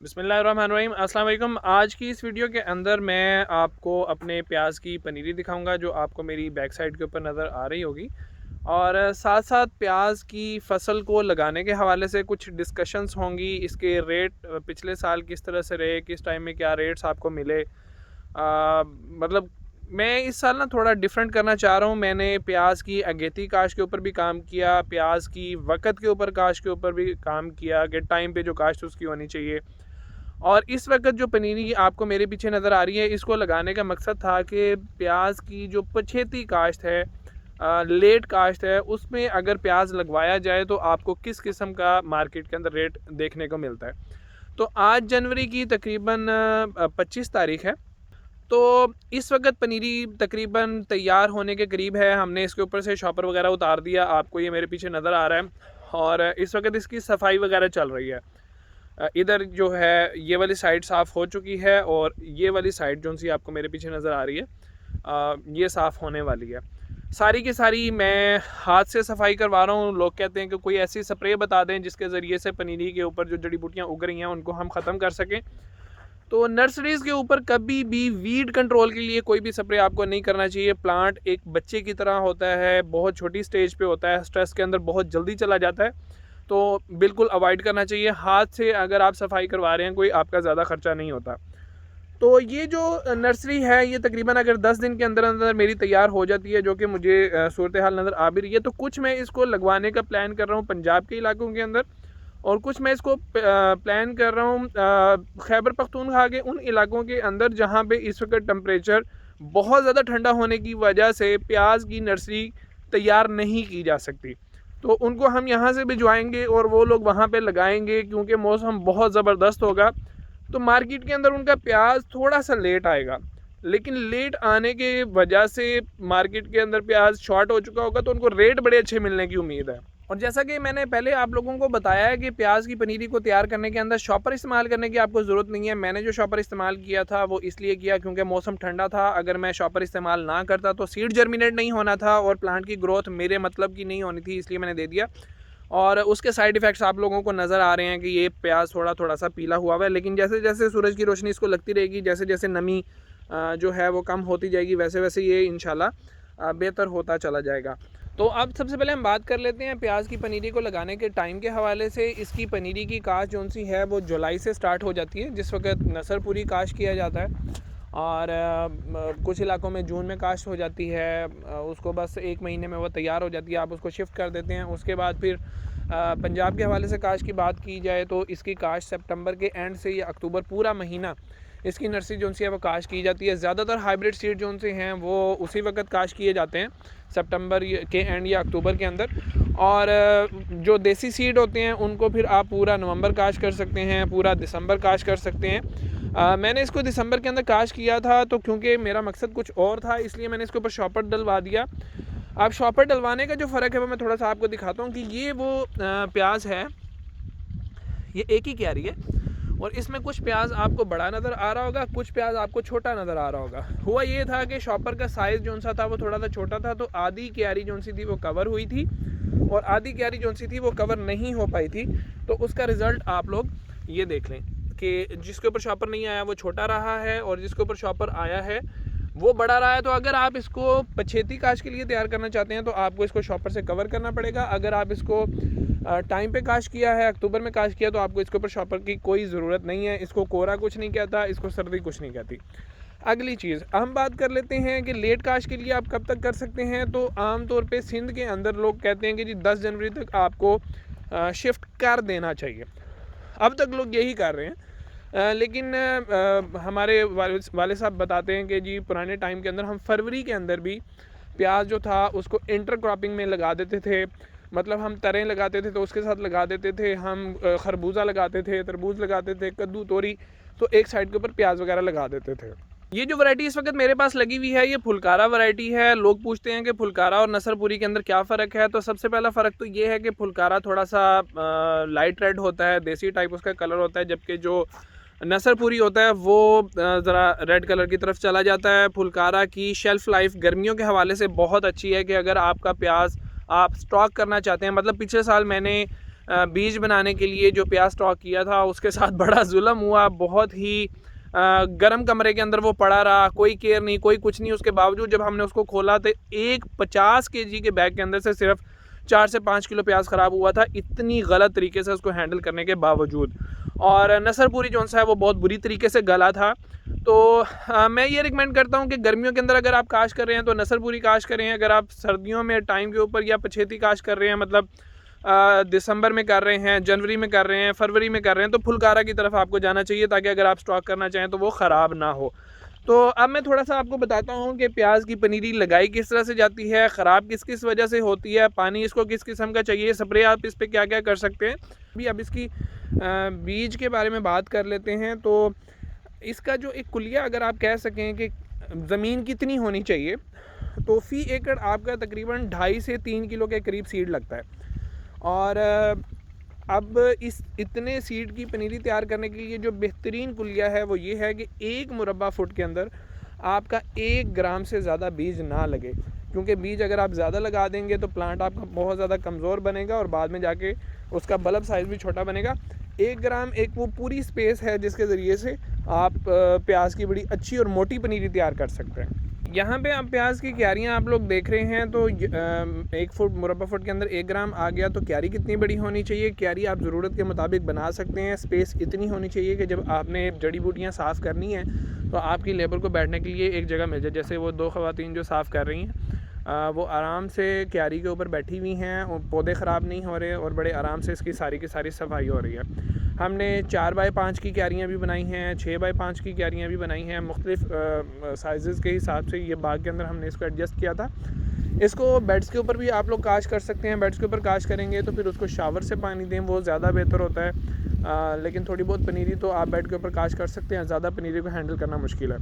बिस्मिल्लाहिर्रहमानिर्रहीम अस्सलाम वालेकुम। आज की इस वीडियो के अंदर मैं आपको अपने प्याज की पनीरी दिखाऊंगा जो आपको मेरी बैक साइड के ऊपर नज़र आ रही होगी। और साथ साथ प्याज की फ़सल को लगाने के हवाले से कुछ डिस्कशंस होंगी। इसके रेट पिछले साल किस तरह से रहे, किस टाइम में क्या रेट्स आपको मिले। मतलब मैं इस साल ना थोड़ा डिफरेंट करना चाह रहा हूँ। मैंने प्याज की अगेती काश्त के ऊपर भी काम किया, प्याज की वक़्त के ऊपर काश्त के ऊपर भी काम किया कि टाइम पे जो काश्त उसकी होनी चाहिए। और इस वक्त जो पनीरी आपको मेरे पीछे नज़र आ रही है, इसको लगाने का मकसद था कि प्याज की जो पछेती काश्त है, लेट काश्त है, उसमें अगर प्याज लगवाया जाए तो आपको किस किस्म का मार्केट के अंदर रेट देखने को मिलता है। तो आज जनवरी की तकरीबन 25 तारीख है। तो इस वक्त पनीरी तकरीबन तैयार होने के करीब है। हमने इसके ऊपर से शॉपर वगैरह उतार दिया, आपको ये मेरे पीछे नज़र आ रहा है। और इस वक्त इसकी सफाई वगैरह चल रही है। इधर जो है ये वाली साइड साफ़ हो चुकी है और ये वाली साइड जो सी आपको मेरे पीछे नज़र आ रही है, ये साफ़ होने वाली है। सारी की सारी मैं हाथ से सफाई करवा रहा हूँ। लोग कहते हैं कि कोई ऐसी स्प्रे बता दें जिसके ज़रिए से पनीरी के ऊपर जो जड़ी बूटियाँ उग रही हैं उनको हम ख़त्म कर सकें। तो नर्सरीज़ के ऊपर कभी भी वीड कंट्रोल के लिए कोई भी स्प्रे आपको नहीं करना चाहिए। प्लांट एक बच्चे की तरह होता है, बहुत छोटी स्टेज पे होता है, स्ट्रेस के अंदर बहुत जल्दी चला जाता है। तो बिल्कुल अवॉइड करना चाहिए। हाथ से अगर आप सफाई करवा रहे हैं, कोई आपका ज़्यादा खर्चा नहीं होता। तो ये जो नर्सरी है, ये तकरीबन अगर 10 दिन के अंदर अंदर मेरी तैयार हो जाती है, जो कि मुझे सूरत हाल नज़र आ भी रही है। तो कुछ मैं इसको लगवाने का प्लान कर रहा हूँ पंजाब के इलाकों के अंदर, और कुछ मैं इसको प्लान कर रहा हूँ खैबर पख्तूनख्वा के उन इलाकों के अंदर जहाँ पे इस वक्त टेम्परेचर बहुत ज़्यादा ठंडा होने की वजह से प्याज की नर्सरी तैयार नहीं की जा सकती। तो उनको हम यहाँ से भिजवाएंगे और वो लोग वहाँ पे लगाएंगे, क्योंकि मौसम बहुत ज़बरदस्त होगा। तो मार्केट के अंदर उनका प्याज थोड़ा सा लेट आएगा, लेकिन लेट आने के वजह से मार्केट के अंदर प्याज शॉर्ट हो चुका होगा, तो उनको रेट बड़े अच्छे मिलने की उम्मीद है। और जैसा कि मैंने पहले आप लोगों को बताया है कि प्याज की पनीरी को तैयार करने के अंदर शॉपर इस्तेमाल करने की आपको ज़रूरत नहीं है। मैंने जो शॉपर इस्तेमाल किया था वो इसलिए किया क्योंकि मौसम ठंडा था। अगर मैं शॉपर इस्तेमाल ना करता तो सीड जर्मिनेट नहीं होना था और प्लांट की ग्रोथ मेरे मतलब की नहीं होनी थी, इसलिए मैंने दे दिया। और उसके साइड इफ़ेक्ट्स आप लोगों को नज़र आ रहे हैं कि ये प्याज थोड़ा थोड़ा सा पीला हुआ है, लेकिन जैसे जैसे सूरज की रोशनी इसको लगती रहेगी, जैसे जैसे नमी जो है वो कम होती जाएगी, वैसे वैसे ये इंशाल्लाह बेहतर होता चला जाएगा। तो अब सबसे पहले हम बात कर लेते हैं प्याज की पनीरी को लगाने के टाइम के हवाले से। इसकी पनीरी की काश्त जो सी है वो जुलाई से स्टार्ट हो जाती है, जिस वक्त नसरपुरी काश्त किया जाता है। और कुछ इलाकों में जून में काश्त हो जाती है। उसको बस 1 महीने में वो तैयार हो जाती है, आप उसको शिफ्ट कर देते हैं। उसके बाद फिर पंजाब के हवाले से काश्त की बात की जाए तो इसकी काश्त सितंबर के एंड से या अक्टूबर पूरा महीना इसकी नर्सरी जो सी है वो काश्त की जाती है। ज़्यादातर हाइब्रिड सीड जो से हैं वो उसी वक्त काश्त किए जाते हैं, सितंबर के एंड या अक्टूबर के अंदर। और जो देसी सीड होते हैं उनको फिर आप पूरा नवंबर काश्त कर सकते हैं, पूरा दिसंबर काश्त कर सकते हैं। मैंने इसको दिसंबर के अंदर काश्त किया था, तो क्योंकि मेरा मकसद कुछ और था इसलिए मैंने इसके ऊपर शॉपर डलवा दिया। अब शॉपर डलवाने का जो फ़र्क है वो मैं थोड़ा सा आपको दिखाता हूँ कि ये वो प्याज है, ये एक ही क्यारी है, और इसमें कुछ प्याज आपको बड़ा नज़र आ रहा होगा, कुछ प्याज आपको छोटा नज़र आ रहा होगा। हुआ ये था कि शॉपर का साइज़ जो सा था वो थोड़ा सा छोटा था, तो आधी क्यारी जो सी थी वो कवर हुई थी और आधी क्यारी जो सी थी वो कवर नहीं हो पाई थी। तो उसका रिज़ल्ट आप लोग ये देख लें कि जिसके ऊपर शॉपर नहीं आया वो छोटा रहा है और जिसके ऊपर शॉपर आया है वो बड़ा रहा है। तो अगर आप इसको पछेती काश्त के लिए तैयार करना चाहते हैं तो आपको इसको शॉपर से कवर करना पड़ेगा। अगर आप इसको टाइम पे काश्त किया है, अक्टूबर में काश्त किया, तो आपको इसके ऊपर शॉपर की कोई ज़रूरत नहीं है। इसको कोहरा कुछ नहीं कहता, इसको सर्दी कुछ नहीं कहती। अगली चीज़ हम बात कर लेते हैं कि लेट काश्त के लिए आप कब तक कर सकते हैं। तो आम तौर पे सिंध के अंदर लोग कहते हैं कि जी 10 जनवरी तक आपको शिफ्ट कर देना चाहिए। अब तक लोग यही कर रहे हैं, लेकिन हमारे वाले साहब बताते हैं कि जी पुराने टाइम के अंदर हम फरवरी के अंदर भी प्याज जो था उसको इंटर क्रॉपिंग में लगा देते थे। मतलब हम तरें लगाते थे तो उसके साथ लगा देते थे, हम खरबूजा लगाते थे, तरबूज लगाते थे, कद्दू, तोरी, तो एक साइड के ऊपर प्याज वगैरह लगा देते थे। ये जो वैरायटी इस वक्त मेरे पास लगी हुई है ये फुलकारा वैरायटी है। लोग पूछते हैं कि फुलकारा और नसरपुरी के अंदर क्या फ़र्क है। तो सबसे पहला फ़र्क तो ये है कि फुलकारा थोड़ा सा लाइट रेड होता है, देसी टाइप उसका कलर होता है, जबकि जो नसरपुरी होता है वो ज़रा रेड कलर की तरफ चला जाता है। फुलकारा की शेल्फ़ लाइफ गर्मियों के हवाले से बहुत अच्छी है कि अगर आपका प्याज आप स्टॉक करना चाहते हैं, मतलब पिछले साल मैंने बीज बनाने के लिए जो प्याज स्टॉक किया था उसके साथ बड़ा जुल्म हुआ। बहुत ही गर्म कमरे के अंदर वो पड़ा रहा, कोई केयर नहीं, कोई कुछ नहीं। उसके बावजूद जब हमने उसको खोला तो एक 50 केजी के बैग के अंदर से सिर्फ 4 से 5 किलो प्याज ख़राब हुआ था, इतनी गलत तरीके से उसको हैंडल करने के बावजूद। और नसरपुरी जो सा है वो बहुत बुरी तरीके से गला था। तो मैं ये रिकमेंड करता हूँ कि गर्मियों के अंदर अगर आप काश कर रहे हैं तो नसरपुरी काश करें। अगर आप सर्दियों में टाइम के ऊपर या पछेती काश कर रहे हैं, मतलब दिसंबर में कर रहे हैं, जनवरी में कर रहे हैं, फरवरी में कर रहे हैं, तो फुलकारा की तरफ आपको जाना चाहिए ताकि अगर आप स्टॉक करना चाहें तो वो ख़राब ना हो। तो अब मैं थोड़ा सा आपको बताता हूँ कि प्याज की पनीरी लगाई किस तरह से जाती है, ख़राब किस किस वजह से होती है, पानी इसको किस किस्म का चाहिए, स्प्रे आप इस पर क्या क्या कर सकते हैं। अभी अब इसकी बीज के बारे में बात कर लेते हैं। तो इसका जो एक कुलिया अगर आप कह सकें कि ज़मीन कितनी होनी चाहिए, तो फ़ी एकड़ आपका तकरीबन 2.5 से 3 किलो के करीब सीड लगता है। और अब इस इतने सीड की पनीरी तैयार करने के लिए जो बेहतरीन कुलिया है वो ये है कि 1 मुरब्बा फुट के अंदर आपका 1 ग्राम से ज़्यादा बीज ना लगे, क्योंकि बीज अगर आप ज़्यादा लगा देंगे तो प्लांट आपका बहुत ज़्यादा कमज़ोर बनेगा और बाद में जाके उसका बल्ब साइज़ भी छोटा बनेगा। 1 ग्राम एक वो पूरी स्पेस है जिसके ज़रिए से आप प्याज की बड़ी अच्छी और मोटी पनीरी तैयार कर सकते हैं। यहाँ पे आप प्याज की क्यारियाँ आप लोग देख रहे हैं, तो 1 फुट मुरब्बा फुट के अंदर 1 ग्राम आ गया। तो क्यारी कितनी बड़ी होनी चाहिए, क्यारी आप ज़रूरत के मुताबिक बना सकते हैं। स्पेस इतनी होनी चाहिए कि जब आपने जड़ी बूटियाँ साफ़ करनी है तो आपकी लेबर को बैठने के लिए एक जगह मिल जाए। जैसे वो 2 ख़वातीन जो साफ़ कर रही हैं, वो आराम से क्यारी के ऊपर बैठी हुई हैं और पौधे ख़राब नहीं हो रहे और बड़े आराम से इसकी सारी की सारी सफाई हो रही है। हमने 4x5 की क्यारियाँ भी बनाई हैं, 6x5 की क्यारियाँ भी बनाई हैं। मुख्तलिफ़ साइज़ के हिसाब से ये बाग के अंदर हमने इसको एडजस्ट किया था। इसको बेड्स के ऊपर भी आप लोग काश कर सकते हैं। बेड्स के ऊपर काश करेंगे तो फिर उसको शावर से पानी दें, वो ज़्यादा बेहतर होता है। लेकिन थोड़ी बहुत पनीरी तो आप बेड के ऊपर काश कर सकते हैं, ज़्यादा पनीरी को हैंडल करना मुश्किल है।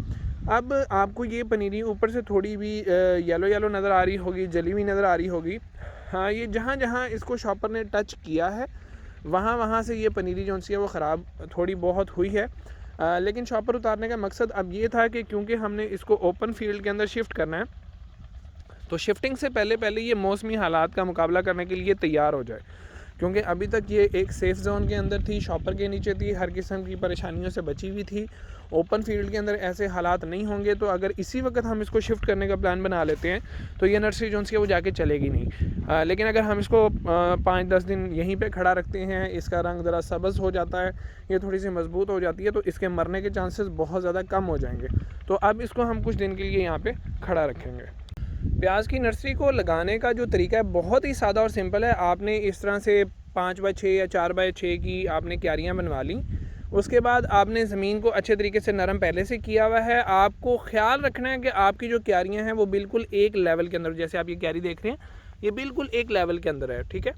अब आपको ये पनीरी ऊपर से थोड़ी भी येलो येलो नज़र आ रही होगी, जली हुई नज़र आ रही होगी। हाँ, ये जहाँ जहाँ इसको शॉपर ने टच किया है वहाँ वहाँ से ये पनीरी जो सी है वो ख़राब थोड़ी बहुत हुई है। लेकिन शॉपर उतारने का मकसद अब ये था कि क्योंकि हमने इसको ओपन फील्ड के अंदर शिफ्ट करना है, तो शिफ्टिंग से पहले पहले ये मौसमी हालात का मुकाबला करने के लिए तैयार हो जाए। क्योंकि अभी तक ये एक सेफ़ ज़ोन के अंदर थी, शॉपर के नीचे थी, हर किस्म की परेशानियों से बची हुई थी। ओपन फील्ड के अंदर ऐसे हालात नहीं होंगे, तो अगर इसी वक्त हम इसको शिफ्ट करने का प्लान बना लेते हैं तो ये नर्सरी जोन से वो जाके चलेगी नहीं। लेकिन अगर हम इसको 5-10 दिन यहीं पे खड़ा रखते हैं, इसका रंग ज़रा सब्ज़ हो जाता है, ये थोड़ी सी मजबूत हो जाती है, तो इसके मरने के चांसेस बहुत ज़्यादा कम हो जाएंगे। तो अब इसको हम कुछ दिन के लिए यहाँ पर खड़ा रखेंगे। प्याज की नर्सरी को लगाने का जो तरीका है बहुत ही सादा और सिंपल है। आपने इस तरह से 5x6 या 4x6 की आपने क्यारियाँ बनवा ली। उसके बाद आपने ज़मीन को अच्छे तरीके से नरम पहले से किया हुआ है। आपको ख्याल रखना है कि आपकी जो क्यारियाँ हैं वो बिल्कुल एक लेवल के अंदर, जैसे आप ये क्यारी देख रहे हैं, ये बिल्कुल एक लेवल के अंदर है, ठीक है,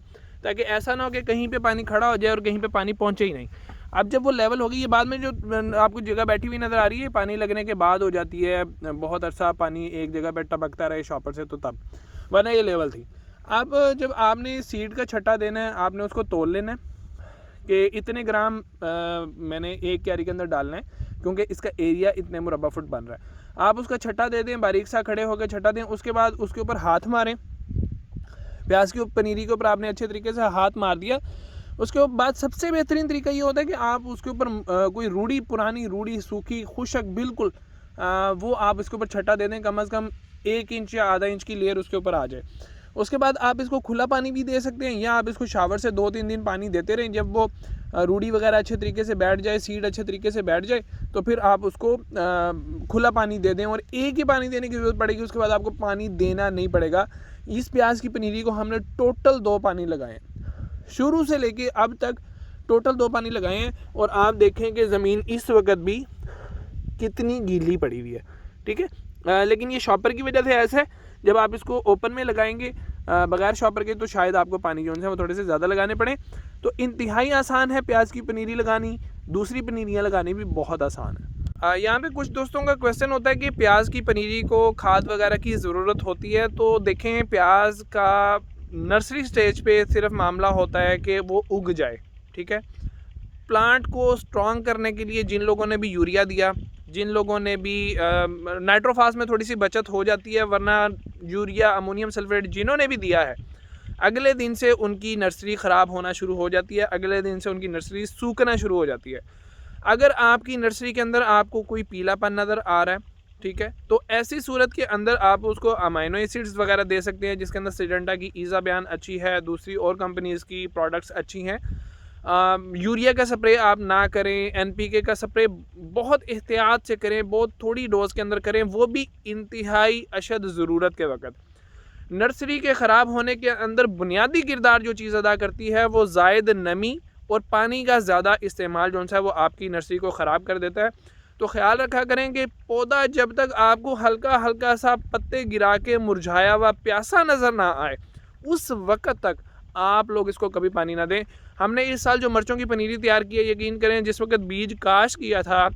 ताकि ऐसा ना हो कि कहीं पे पानी खड़ा हो जाए और कहीं पे पानी पहुँचे ही नहीं। अब जब वो लेवल होगी, ये बाद में जो आपको जगह बैठी हुई नज़र आ रही है, पानी लगने के बाद हो जाती है, बहुत अरसा पानी एक जगह पर टपकता रहे शॉपर से, तो तब, वरना ये लेवल थी। अब जब आपने सीड का छट्टा देना है, आपने उसको तोल लेना है कि इतने ग्राम मैंने एक क्यारी के अंदर डालना है, क्योंकि इसका एरिया इतने मुरब्बा फुट बन रहा है। आप उसका छट्टा दे दें, बारीक सा खड़े होकर छट्टा दें। उसके बाद उसके ऊपर हाथ मारें, प्याज की पनीरी के ऊपर आपने अच्छे तरीके से हाथ मार दिया। उसके बाद सबसे बेहतरीन तरीका ये होता है कि आप उसके ऊपर कोई रूढ़ी, पुरानी रूढ़ी, सूखी, खुशक बिल्कुल, वो आप इसके ऊपर छट्टा दे दें। कम से कम 1 इंच या आधा इंच की लेयर उसके ऊपर आ जाए। उसके बाद आप इसको खुला पानी भी दे सकते हैं, या आप इसको शावर से 2-3 दिन पानी देते रहें। जब वो रूढ़ी वगैरह अच्छे तरीके से बैठ जाए, सीड अच्छे तरीके से बैठ जाए, तो फिर आप उसको खुला पानी दे दें। और एक ही पानी देने की ज़रूरत पड़ेगी, उसके बाद आपको पानी देना नहीं पड़ेगा। इस प्याज की पनीरी को हमने टोटल 2 पानी लगाए हैं, शुरू से लेके अब तक टोटल 2 पानी लगाए हैं। और आप देखें कि ज़मीन इस वक्त भी कितनी गीली पड़ी हुई है, ठीक है। लेकिन ये शॉपर की वजह से ऐसा है, जब आप इसको ओपन में लगाएंगे बगैर शॉपर के, तो शायद आपको पानी जो है वो थोड़े से ज़्यादा लगाने पड़े। तो इंतहाई आसान है प्याज की पनीरी लगानी, दूसरी पनीरियाँ लगानी भी बहुत आसान है। यहाँ पे कुछ दोस्तों का क्वेश्चन होता है कि प्याज की पनीरी को खाद वगैरह की ज़रूरत होती है। तो देखें, प्याज का नर्सरी स्टेज पे सिर्फ मामला होता है कि वो उग जाए, ठीक है। प्लांट को स्ट्रॉन्ग करने के लिए जिन लोगों ने भी यूरिया दिया, जिन लोगों ने भी नाइट्रोफास में थोड़ी सी बचत हो जाती है, वरना यूरिया, अमोनियम सल्फेट जिन्होंने भी दिया है, अगले दिन से उनकी नर्सरी ख़राब होना शुरू हो जाती है, अगले दिन से उनकी नर्सरी सूखना शुरू हो जाती है। अगर आपकी नर्सरी के अंदर आपको कोई पीलापन नज़र आ रहा है, ठीक है, तो ऐसी सूरत के अंदर आप उसको अमाइनो एसिड्स वगैरह दे सकते हैं, जिसके अंदर सिडेंटा की ईज़ा बयान अच्छी है, दूसरी और कंपनीज़ की प्रोडक्ट्स अच्छी हैं। यूरिया का स्प्रे आप ना करें, एनपीके का स्प्रे बहुत एहतियात से करें, बहुत थोड़ी डोज के अंदर करें, वो भी इंतहाई अशद ज़रूरत के वक़्त। नर्सरी के ख़राब होने के अंदर बुनियादी किरदार जो चीज़ अदा करती है वो ज़ायद नमी और पानी का ज़्यादा इस्तेमाल जो है वो आपकी नर्सरी को ख़राब कर देता है। तो ख़्याल रखा करें कि पौधा जब तक आपको हल्का हल्का सा पत्ते गिरा के मुरझाया हुआ प्यासा नज़र ना आए, उस वक़्त तक आप लोग इसको कभी पानी ना दें। हमने इस साल जो मिर्चों की पनीरी तैयार की है, यकीन करें जिस वक़्त बीज काश किया था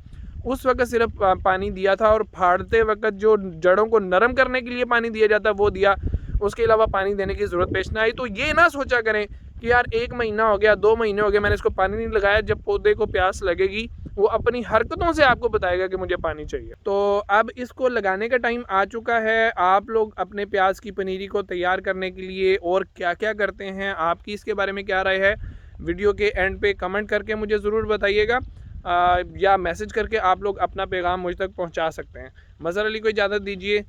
उस वक़्त सिर्फ पानी दिया था, और फाड़ते वक़्त जो जड़ों को नरम करने के लिए पानी दिया जाता है वो दिया, उसके अलावा पानी देने की ज़रूरत पेश ना आई। तो ये ना सोचा करें कि यार 1 महीना हो गया, 2 महीने हो गए, मैंने इसको पानी नहीं लगाया। जब पौधे को प्यास लगेगी वो अपनी हरकतों से आपको बताएगा कि मुझे पानी चाहिए। तो अब इसको लगाने का टाइम आ चुका है। आप लोग अपने प्याज की पनीरी को तैयार करने के लिए और क्या क्या करते हैं, आपकी इसके बारे में क्या राय है, वीडियो के एंड पे कमेंट करके मुझे ज़रूर बताइएगा, या मैसेज करके आप लोग अपना पैगाम मुझ तक पहुंचा सकते हैं। मज़हर अली को इजाज़त दीजिए।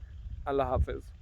अल्लाह हाफ़िज़।